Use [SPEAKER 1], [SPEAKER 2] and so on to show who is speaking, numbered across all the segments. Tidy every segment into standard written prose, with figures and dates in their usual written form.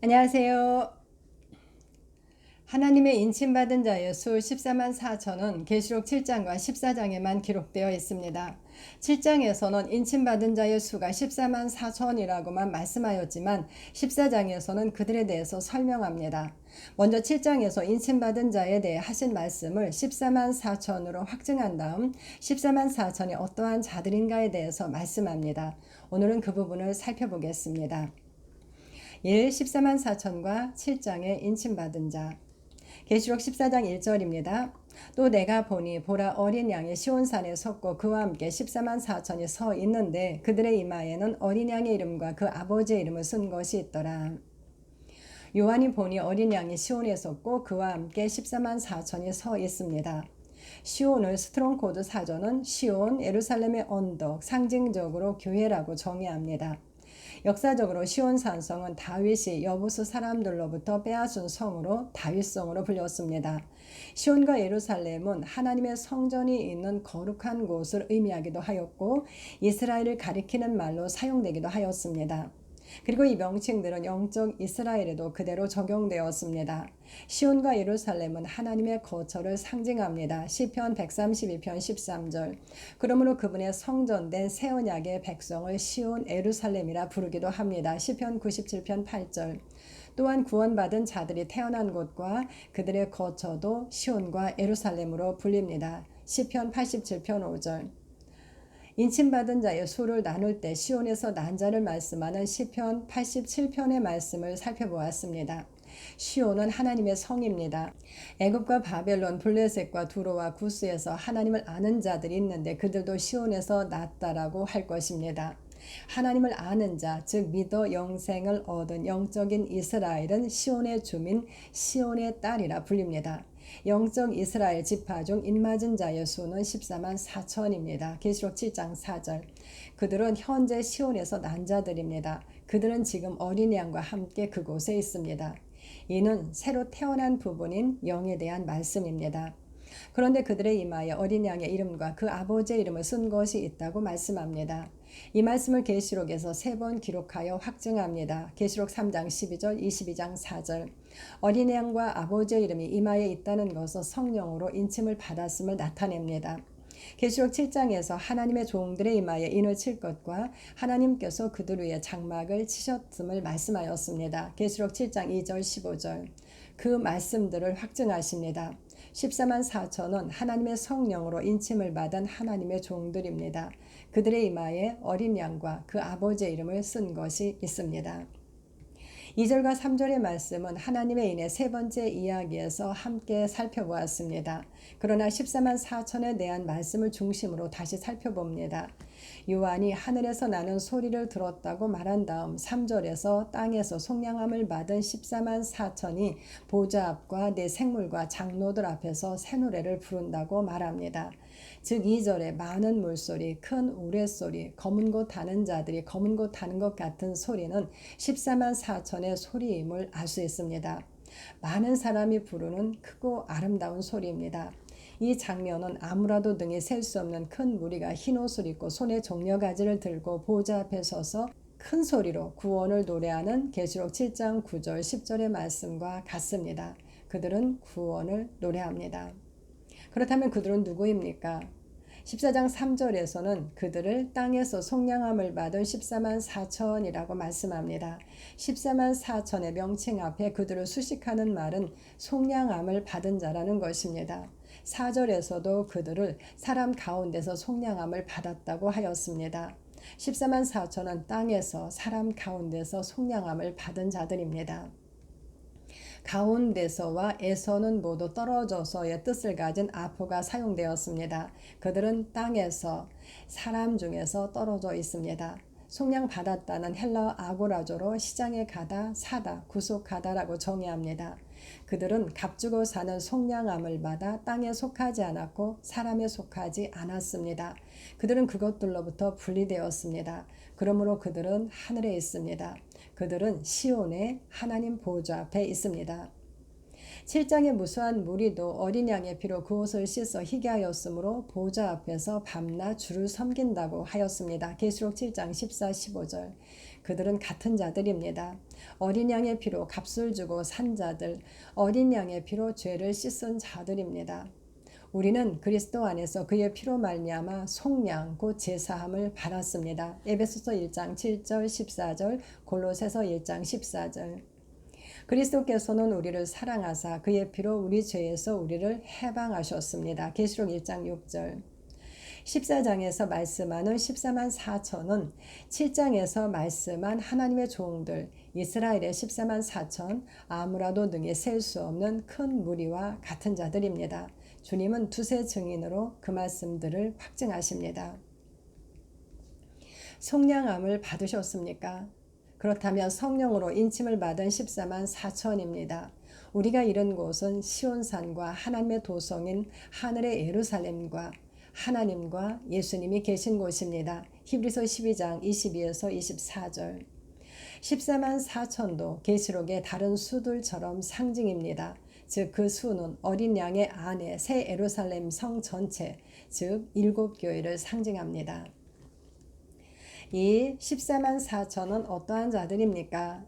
[SPEAKER 1] 안녕하세요. 하나님의 인침받은 자의 수 14만 4천은 계시록 7장과 14장에만 기록되어 있습니다. 7장에서는 인침받은 자의 수가 14만 4천이라고만 말씀하였지만 14장에서는 그들에 대해서 설명합니다. 먼저 7장에서 인침받은 자에 대해 하신 말씀을 14만 4천으로 확증한 다음 14만 4천이 어떠한 자들인가에 대해서 말씀합니다. 오늘은 그 부분을 살펴보겠습니다. 14만 4천과 7장의 인침받은 자. 계시록 14장 1절입니다. 또 내가 보니 보라 어린 양이 시온산에 섰고 그와 함께 14만 4천이 서 있는데 그들의 이마에는 어린 양의 이름과 그 아버지의 이름을 쓴 것이 있더라. 요한이 보니 어린 양이 시온에 섰고 그와 함께 14만 4천이 서 있습니다. 시온을 스트롱코드 사전은 시온 예루살렘의 언덕, 상징적으로 교회라고 정의합니다. 역사적으로 시온 산성은 다윗이 여부수 사람들로부터 빼앗은 성으로 다윗성으로 불렸습니다. 시온과 예루살렘은 하나님의 성전이 있는 거룩한 곳을 의미하기도 하였고 이스라엘을 가리키는 말로 사용되기도 하였습니다. 그리고 이 명칭들은 영적 이스라엘에도 그대로 적용되었습니다. 시온과 예루살렘은 하나님의 거처를 상징합니다. 시편 132편 13절. 그러므로 그분의 성전된 새 언약의 백성을 시온 예루살렘이라 부르기도 합니다. 시편 97편 8절. 또한 구원받은 자들이 태어난 곳과 그들의 거처도 시온과 예루살렘으로 불립니다. 시편 87편 5절. 인침받은 자의 수를 나눌 때 시온에서 난 자를 말씀하는 시편 87편의 말씀을 살펴보았습니다. 시온은 하나님의 성입니다. 애굽과 바벨론, 블레셋과 두로와 구스에서 하나님을 아는 자들이 있는데 그들도 시온에서 났다라고 할 것입니다. 하나님을 아는 자, 즉 믿어 영생을 얻은 영적인 이스라엘은 시온의 주민, 시온의 딸이라 불립니다. 영적 이스라엘 지파 중 인맞은 자의 수는 14만 4천입니다. 계시록 7장 4절. 그들은 현재 시온에서 난 자들입니다. 그들은 지금 어린 양과 함께 그곳에 있습니다. 이는 새로 태어난 부분인 영에 대한 말씀입니다. 그런데 그들의 이마에 어린 양의 이름과 그 아버지의 이름을 쓴 것이 있다고 말씀합니다. 이 말씀을 계시록에서 3번 기록하여 확증합니다. 계시록 3장 12절, 22장 4절. 어린 양과 아버지의 이름이 이마에 있다는 것은 성령으로 인침을 받았음을 나타냅니다. 계시록 7장에서 하나님의 종들의 이마에 인을 칠 것과 하나님께서 그들 위에 장막을 치셨음을 말씀하였습니다. 계시록 7장 2절 15절. 그 말씀들을 확증하십니다. 14만 4천은 하나님의 성령으로 인침을 받은 하나님의 종들입니다. 그들의 이마에 어린 양과 그 아버지의 이름을 쓴 것이 있습니다. 2절과 3절의 말씀은 하나님의 인의 세 번째 이야기에서 함께 살펴보았습니다. 그러나 14만 4천에 대한 말씀을 중심으로 다시 살펴봅니다. 요한이 하늘에서 나는 소리를 들었다고 말한 다음 3절에서 땅에서 속량함을 받은 14만 4천이 보좌 앞과 네 생물과 장로들 앞에서 새 노래를 부른다고 말합니다. 즉 2절에 많은 물소리, 큰 우레소리, 검은 곳 타는 자들이 검은 곳 타는 것 같은 소리는 14만 4천의 소리임을 알 수 있습니다. 많은 사람이 부르는 크고 아름다운 소리입니다. 이 장면은 아무라도 등에 셀 수 없는 큰 무리가 흰 옷을 입고 손에 종려가지를 들고 보좌 앞에 서서 큰 소리로 구원을 노래하는 계시록 7장 9절 10절의 말씀과 같습니다. 그들은 구원을 노래합니다. 그렇다면 그들은 누구입니까? 14장 3절에서는 그들을 땅에서 속량함을 받은 14만 4천이라고 말씀합니다. 14만 4천의 명칭 앞에 그들을 수식하는 말은 속량함을 받은 자라는 것입니다. 4절에서도 그들을 사람 가운데서 속량함을 받았다고 하였습니다. 14만 4천은 땅에서 사람 가운데서 속량함을 받은 자들입니다. 가운데서와 에서는 모두 떨어져서의 뜻을 가진 아포가 사용되었습니다. 그들은 땅에서 사람 중에서 떨어져 있습니다. 속량받았다는 헬라어 아고라조로 시장에 가다, 사다, 구속하다라고 정의합니다. 그들은 값주고 사는 속량함을 받아 땅에 속하지 않았고 사람에 속하지 않았습니다. 그들은 그것들로부터 분리되었습니다. 그러므로 그들은 하늘에 있습니다. 그들은 시온의 하나님 보좌 앞에 있습니다. 7장의 무수한 무리도 어린 양의 피로 그 옷을 씻어 희게 하였으므로 보좌 앞에서 밤낮 주를 섬긴다고 하였습니다. 계시록 7장 14, 15절. 그들은 같은 자들입니다. 어린 양의 피로 값을 주고 산 자들, 어린 양의 피로 죄를 씻은 자들입니다. 우리는 그리스도 안에서 그의 피로 말미암아 속량 곧 제사함을 받았습니다. 에베소서 1장 7절 14절, 골로새서 1장 14절. 그리스도께서는 우리를 사랑하사 그의 피로 우리 죄에서 우리를 해방하셨습니다. 계시록 1장 6절. 14장에서 말씀하는 14만 4천은 7장에서 말씀한 하나님의 종들 이스라엘의 14만 4천 아무라도 능히 셀 수 없는 큰 무리와 같은 자들입니다. 주님은 두세 증인으로 그 말씀들을 확증하십니다. 속량함을 받으셨습니까? 그렇다면 성령으로 인침을 받은 14만 4천입니다. 우리가 이른 곳은 시온산과 하나님의 도성인 하늘의 예루살렘과 하나님과 예수님이 계신 곳입니다. 히브리서 12장 22에서 24절. 14만 4천도 계시록의 다른 수들처럼 상징입니다. 즉 그 수는 어린 양의 안에 새 예루살렘 성 전체, 즉 7교회를 상징합니다. 이 14만 4천은 어떠한 자들입니까?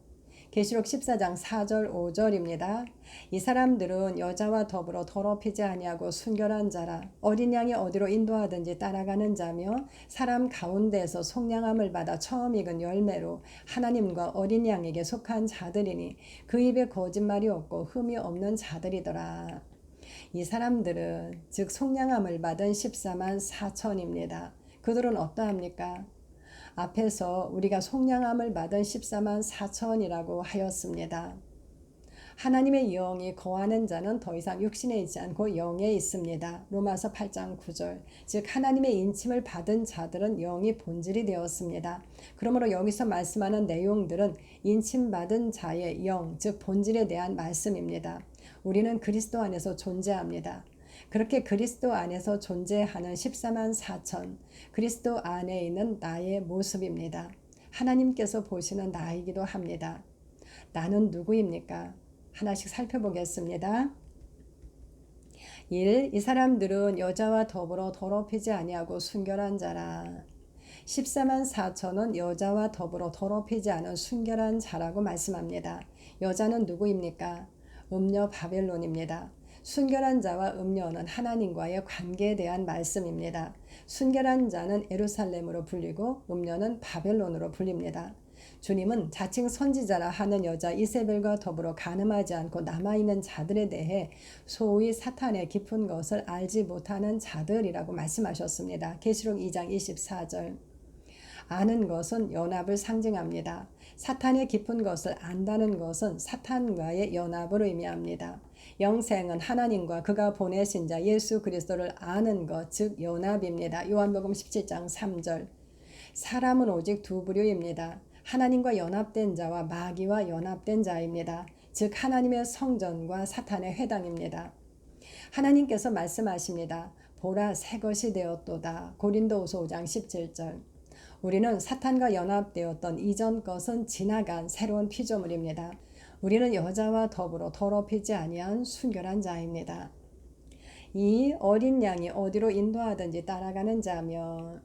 [SPEAKER 1] 계시록 14장 4절 5절입니다. 이 사람들은 여자와 더불어 더럽히지 아니하고 순결한 자라 어린 양이 어디로 인도하든지 따라가는 자며 사람 가운데에서 속량함을 받아 처음 익은 열매로 하나님과 어린 양에게 속한 자들이니 그 입에 거짓말이 없고 흠이 없는 자들이더라. 이 사람들은 즉 속량함을 받은 14만 4천입니다. 그들은 어떠합니까? 앞에서 우리가 속량함을 받은 14만 4천이라고 하였습니다. 하나님의 영이 거하는 자는 더 이상 육신에 있지 않고 영에 있습니다. 로마서 8장 9절. 즉 하나님의 인침을 받은 자들은 영이 본질이 되었습니다. 그러므로 여기서 말씀하는 내용들은 인침받은 자의 영, 즉 본질에 대한 말씀입니다. 우리는 그리스도 안에서 존재합니다. 그렇게 그리스도 안에서 존재하는 14만 4천, 그리스도 안에 있는 나의 모습입니다. 하나님께서 보시는 나이기도 합니다. 나는 누구입니까? 하나씩 살펴보겠습니다. 1. 이 사람들은 여자와 더불어 더럽히지 아니하고 순결한 자라. 14만 4천은 여자와 더불어 더럽히지 않은 순결한 자라고 말씀합니다. 여자는 누구입니까? 음녀 바벨론입니다. 순결한 자와 음녀는 하나님과의 관계에 대한 말씀입니다. 순결한 자는 예루살렘으로 불리고 음녀는 바벨론으로 불립니다. 주님은 자칭 선지자라 하는 여자 이세벨과 더불어 간음하지 않고 남아있는 자들에 대해 소위 사탄의 깊은 것을 알지 못하는 자들이라고 말씀하셨습니다. 계시록 2장 24절. 아는 것은 연합을 상징합니다. 사탄의 깊은 것을 안다는 것은 사탄과의 연합을 의미합니다. 영생은 하나님과 그가 보내신 자 예수 그리스도를 아는 것, 즉 연합입니다. 요한복음 17장 3절. 사람은 오직 두 부류입니다. 하나님과 연합된 자와 마귀와 연합된 자입니다. 즉 하나님의 성전과 사탄의 회당입니다. 하나님께서 말씀하십니다. 보라 새 것이 되었도다. 고린도후서 5장 17절. 우리는 사탄과 연합되었던 이전 것은 지나간 새로운 피조물입니다. 우리는 여자와 더불어 더럽히지 아니한 순결한 자입니다. 이 어린 양이 어디로 인도하든지 따라가는 자며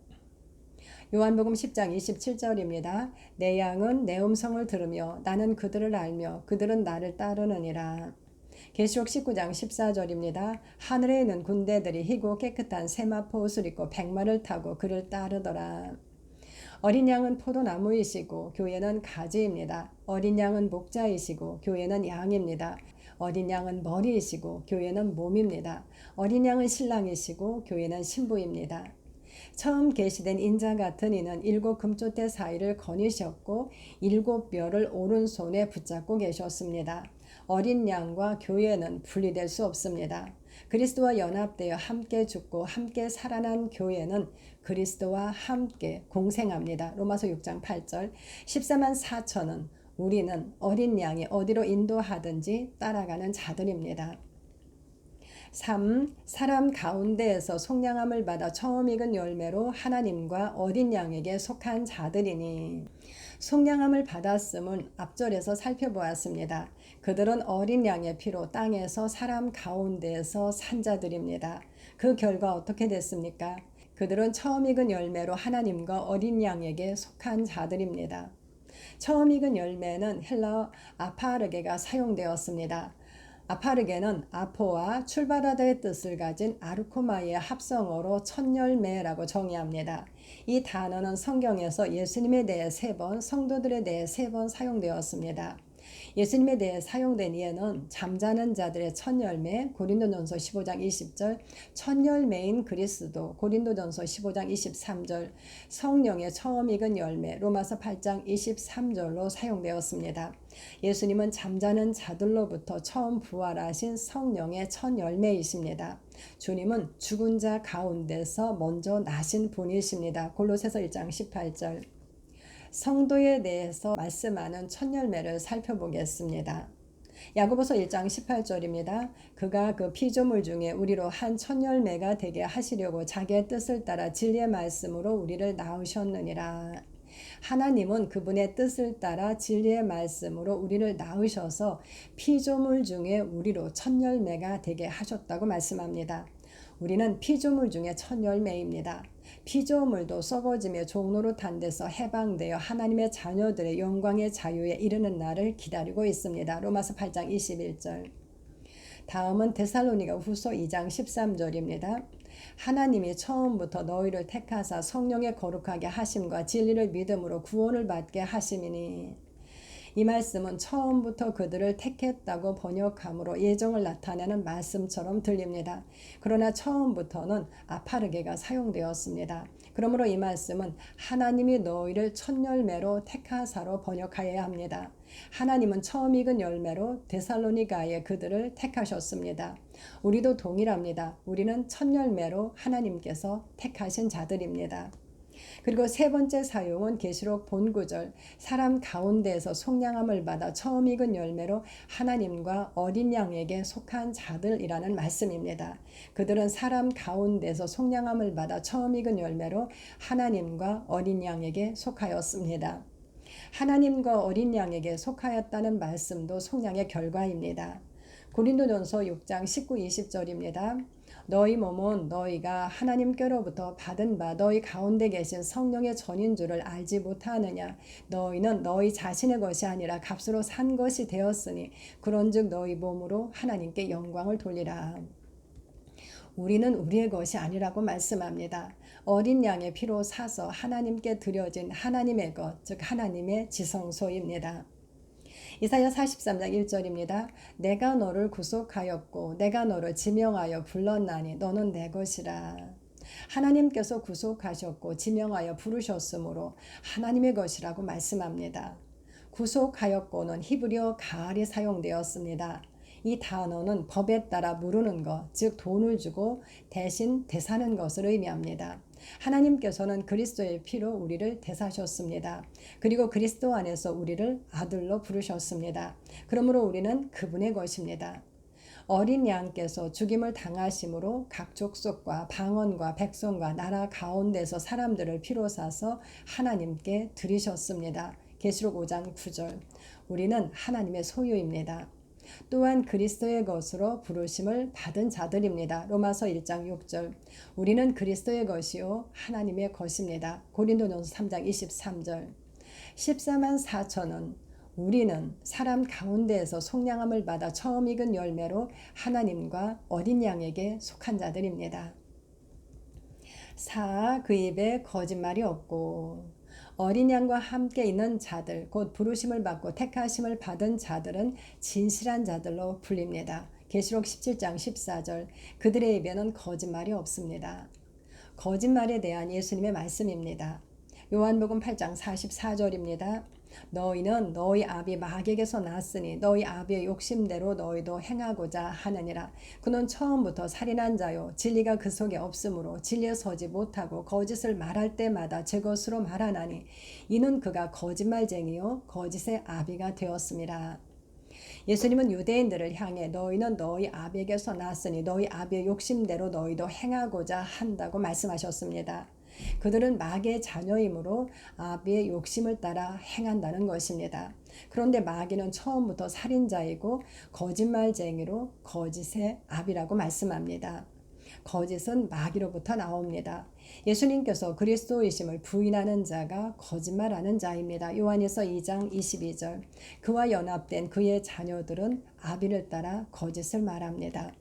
[SPEAKER 1] 요한복음 10장 27절입니다. 내 양은 내 음성을 들으며 나는 그들을 알며 그들은 나를 따르느니라. 계시록 19장 14절입니다. 하늘에 있는 군대들이 희고 깨끗한 세마포 옷을 입고 백마를 타고 그를 따르더라. 어린 양은 포도나무이시고 교회는 가지입니다. 어린 양은 목자이시고 교회는 양입니다. 어린 양은 머리이시고 교회는 몸입니다. 어린 양은 신랑이시고 교회는 신부입니다. 처음 계시된 인자 같은 이는 7 금조대 사이를 거니셨고 7 뼈를 오른손에 붙잡고 계셨습니다. 어린 양과 교회는 분리될 수 없습니다. 그리스도와 연합되어 함께 죽고 함께 살아난 교회는 그리스도와 함께 공생합니다. 로마서 6장 8절. 14만 4천은 우리는 어린 양이 어디로 인도하든지 따라가는 자들입니다. 3. 사람 가운데에서 속량함을 받아 처음 익은 열매로 하나님과 어린 양에게 속한 자들이니. 속량함을 받았음은 앞절에서 살펴보았습니다. 그들은 어린 양의 피로 땅에서 사람 가운데에서 산 자들입니다. 그 결과 어떻게 됐습니까? 그들은 처음 익은 열매로 하나님과 어린 양에게 속한 자들입니다. 처음 익은 열매는 헬라어 아파르게가 사용되었습니다. 아파르게는 아포와 출발하다의 뜻을 가진 아르코마이의 합성어로 첫 열매라고 정의합니다. 이 단어는 성경에서 예수님에 대해 3번, 성도들에 대해 3번 사용되었습니다. 예수님에 대해 사용된 예는 잠자는 자들의 첫 열매 고린도전서 15장 20절, 첫 열매인 그리스도 고린도전서 15장 23절, 성령의 처음 익은 열매 로마서 8장 23절로 사용되었습니다. 예수님은 잠자는 자들로부터 처음 부활하신 성령의 첫 열매이십니다. 주님은 죽은 자 가운데서 먼저 나신 분이십니다. 골로새서 1장 18절. 성도에 대해서 말씀하는 첫 열매를 살펴보겠습니다. 야고보서 1장 18절입니다. 그가 그 피조물 중에 우리로 한 첫 열매가 되게 하시려고 자기의 뜻을 따라 진리의 말씀으로 우리를 낳으셨느니라. 하나님은 그분의 뜻을 따라 진리의 말씀으로 우리를 낳으셔서 피조물 중에 우리로 첫 열매가 되게 하셨다고 말씀합니다. 우리는 피조물 중에 첫 열매입니다. 피조물도 썩어지며 종로로 탄 데서 해방되어 하나님의 자녀들의 영광의 자유에 이르는 날을 기다리고 있습니다. 로마서 8장 21절. 다음은 데살로니가 후서 2장 13절입니다. 하나님이 처음부터 너희를 택하사 성령의 거룩하게 하심과 진리를 믿음으로 구원을 받게 하심이니. 이 말씀은 처음부터 그들을 택했다고 번역함으로 예정을 나타내는 말씀처럼 들립니다. 그러나 처음부터는 아파르게가 사용되었습니다. 그러므로 이 말씀은 하나님이 너희를 첫 열매로 택하사로 번역하여야 합니다. 하나님은 처음 익은 열매로 데살로니가에 그들을 택하셨습니다. 우리도 동일합니다. 우리는 첫 열매로 하나님께서 택하신 자들입니다. 그리고 3번째 사용은 계시록 본구절 사람 가운데에서 속량함을 받아 처음 익은 열매로 하나님과 어린 양에게 속한 자들이라는 말씀입니다. 그들은 사람 가운데서 속량함을 받아 처음 익은 열매로 하나님과 어린 양에게 속하였습니다. 하나님과 어린 양에게 속하였다는 말씀도 속량의 결과입니다. 고린도전서 6장 19, 20절입니다. 너희 몸은 너희가 하나님께로부터 받은 바 너희 가운데 계신 성령의 전인 줄을 알지 못하느냐. 너희는 너희 자신의 것이 아니라 값으로 산 것이 되었으니 그런즉 너희 몸으로 하나님께 영광을 돌리라. 우리는 우리의 것이 아니라고 말씀합니다. 어린 양의 피로 사서 하나님께 드려진 하나님의 것, 즉 하나님의 지성소입니다. 이사야 43장 1절입니다. 내가 너를 구속하였고 내가 너를 지명하여 불렀나니 너는 내 것이라. 하나님께서 구속하셨고 지명하여 부르셨으므로 하나님의 것이라고 말씀합니다. 구속하였고는 히브리어 가알이 사용되었습니다. 이 단어는 법에 따라 무르는 것, 즉 돈을 주고 대신 대사는 것을 의미합니다. 하나님께서는 그리스도의 피로 우리를 대사하셨습니다. 그리고 그리스도 안에서 우리를 아들로 부르셨습니다. 그러므로 우리는 그분의 것입니다. 어린 양께서 죽임을 당하심으로 각 족속과 방언과 백성과 나라 가운데서 사람들을 피로 사서 하나님께 드리셨습니다. 계시록 5장 9절. 우리는 하나님의 소유입니다. 또한 그리스도의 것으로 부르심을 받은 자들입니다. 로마서 1장 6절. 우리는 그리스도의 것이요 하나님의 것입니다. 고린도전서 3장 23절. 14만 4천은 우리는 사람 가운데에서 속량함을 받아 처음 익은 열매로 하나님과 어린 양에게 속한 자들입니다. 4. 그 입에 거짓말이 없고. 어린 양과 함께 있는 자들, 곧 부르심을 받고 택하심을 받은 자들은 진실한 자들로 불립니다. 계시록 17장 14절. 그들의 입에는 거짓말이 없습니다. 거짓말에 대한 예수님의 말씀입니다. 요한복음 8장 44절입니다. 너희는 너희 아비 마귀에게서 났으니 너희 아비의 욕심대로 너희도 행하고자 하느니라. 그는 처음부터 살인한 자요 진리가 그 속에 없으므로 진리에 서지 못하고 거짓을 말할 때마다 제 것으로 말하나니 이는 그가 거짓말쟁이요 거짓의 아비가 되었습니다. 예수님은 유대인들을 향해 너희는 너희 아비에게서 났으니 너희 아비의 욕심대로 너희도 행하고자 한다고 말씀하셨습니다. 그들은 마귀의 자녀이므로 아비의 욕심을 따라 행한다는 것입니다. 그런데 마귀는 처음부터 살인자이고 거짓말쟁이로 거짓의 아비라고 말씀합니다. 거짓은 마귀로부터 나옵니다. 예수님께서 그리스도이심을 부인하는 자가 거짓말하는 자입니다. 요한일서 2장 22절. 그와 연합된 그의 자녀들은 아비를 따라 거짓을 말합니다.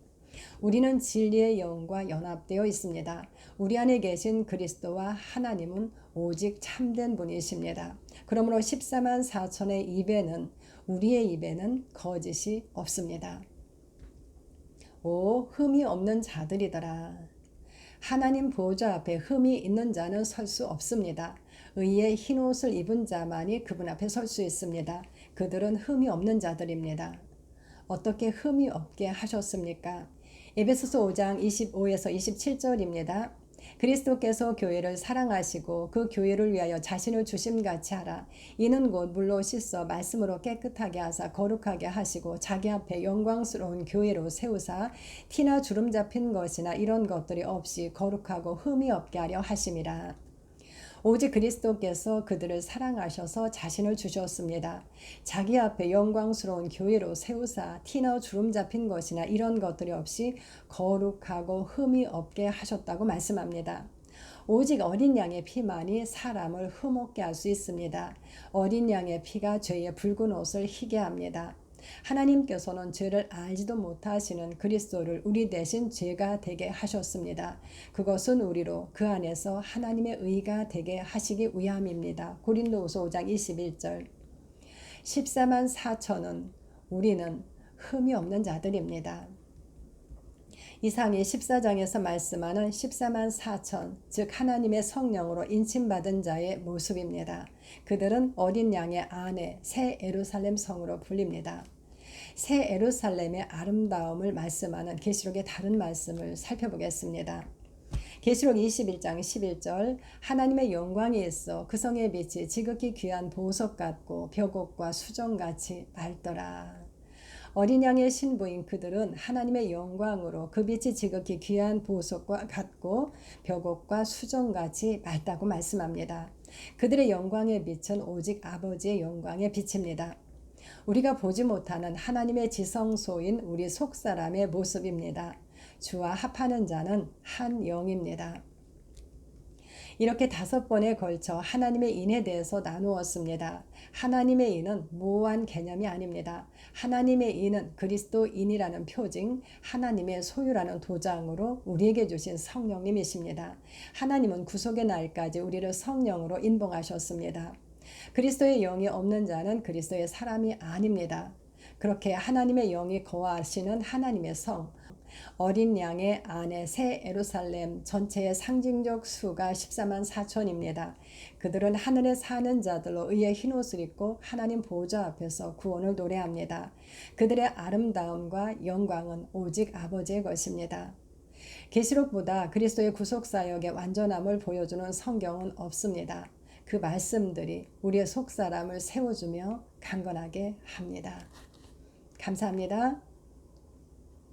[SPEAKER 1] 우리는 진리의 영과 연합되어 있습니다. 우리 안에 계신 그리스도와 하나님은 오직 참된 분이십니다. 그러므로 14만 4천의 입에는 우리의 입에는 거짓이 없습니다. 오, 흠이 없는 자들이더라. 하나님 보좌 앞에 흠이 있는 자는 설 수 없습니다. 의의 흰 옷을 입은 자만이 그분 앞에 설 수 있습니다. 그들은 흠이 없는 자들입니다. 어떻게 흠이 없게 하셨습니까? 에베소서 5장 25에서 27절입니다. 그리스도께서 교회를 사랑하시고 그 교회를 위하여 자신을 주심같이 하라. 이는 곧 물로 씻어 말씀으로 깨끗하게 하사 거룩하게 하시고 자기 앞에 영광스러운 교회로 세우사 티나 주름 잡힌 것이나 이런 것들이 없이 거룩하고 흠이 없게 하려 하심이라. 오직 그리스도께서 그들을 사랑하셔서 자신을 주셨습니다. 자기 앞에 영광스러운 교회로 세우사 티나 주름 잡힌 것이나 이런 것들이 없이 거룩하고 흠이 없게 하셨다고 말씀합니다. 오직 어린 양의 피만이 사람을 흠없게 할 수 있습니다. 어린 양의 피가 죄의 붉은 옷을 희게 합니다. 하나님께서는 죄를 알지도 못하시는 그리스도를 우리 대신 죄가 되게 하셨습니다. 그것은 우리로 그 안에서 하나님의 의가 되게 하시기 위함입니다. 고린도후서 5장 21절. 14만 4천은 우리는 흠이 없는 자들입니다. 이상이 14장에서 말씀하는 14만 4천, 즉 하나님의 성령으로 인침받은 자의 모습입니다. 그들은 어린 양의 아내 새 예루살렘 성으로 불립니다. 새 예루살렘의 아름다움을 말씀하는 계시록의 다른 말씀을 살펴보겠습니다. 계시록 21장 11절. 하나님의 영광이 있어 그 성의 빛이 지극히 귀한 보석 같고 벽옥과 수정같이 맑더라. 어린 양의 신부인 그들은 하나님의 영광으로 그 빛이 지극히 귀한 보석과 같고 벽옥과 수정같이 맑다고 말씀합니다. 그들의 영광의 빛은 오직 아버지의 영광의 빛입니다. 우리가 보지 못하는 하나님의 지성소인 우리 속사람의 모습입니다. 주와 합하는 자는 한 영입니다. 이렇게 5번에 걸쳐 하나님의 인에 대해서 나누었습니다. 하나님의 인은 모호한 개념이 아닙니다. 하나님의 인은 그리스도인이라는 표징, 하나님의 소유라는 도장으로 우리에게 주신 성령님이십니다. 하나님은 구속의 날까지 우리를 성령으로 인봉하셨습니다. 그리스도의 영이 없는 자는 그리스도의 사람이 아닙니다. 그렇게 하나님의 영이 거하시는 하나님의 성, 어린 양의 아내 새 예루살렘 전체의 상징적 수가 14만 4천입니다. 그들은 하늘에 사는 자들로 의의 흰옷을 입고 하나님 보좌 앞에서 구원을 노래합니다. 그들의 아름다움과 영광은 오직 아버지의 것입니다. 계시록보다 그리스도의 구속사역의 완전함을 보여주는 성경은 없습니다. 그 말씀들이 우리의 속사람을 세워주며 강건하게 합니다. 감사합니다.